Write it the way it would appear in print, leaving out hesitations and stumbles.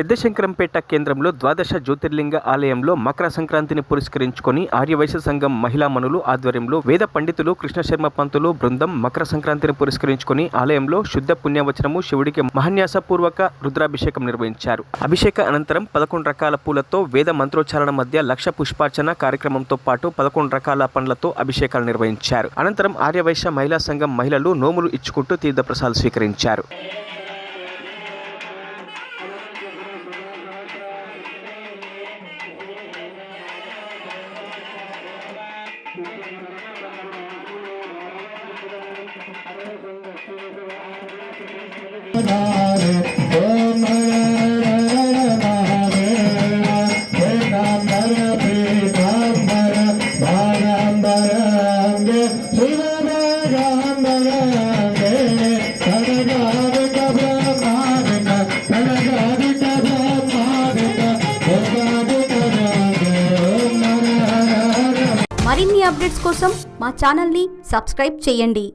పెద్దశంకరంపేట కేంద్రంలో ద్వాదశ జ్యోతిర్లింగ ఆలయంలో మకర సంక్రాంతిని పురస్కరించుకొని ఆర్యవైశ్య సంఘం మహిళా మనులు ఆధ్వర్యంలో వేద పండితులు కృష్ణశర్మ పంతులు బృందం మకర సంక్రాంతిని పురస్కరించుకొని ఆలయంలో శుద్ధ పుణ్యవచనము శివుడికి మహాన్యాసపూర్వక రుద్రాభిషేకం నిర్వహించారు. అభిషేక అనంతరం 11 రకాల పూలతో వేద మంత్రోచ్చారణ మధ్య లక్ష పుష్పార్చన కార్యక్రమంతో పాటు 11 రకాల పండ్లతో అభిషేకాలు నిర్వహించారు. అనంతరం ఆర్యవైశ్య మహిళా సంఘం మహిళలు నోములు ఇచ్చుకుంటూ తీర్థప్రసాదాలు స్వీకరించారు. మరిన్ని అప్డేట్స్ కోసం మా ఛానల్ని సబ్స్క్రైబ్ చేయండి.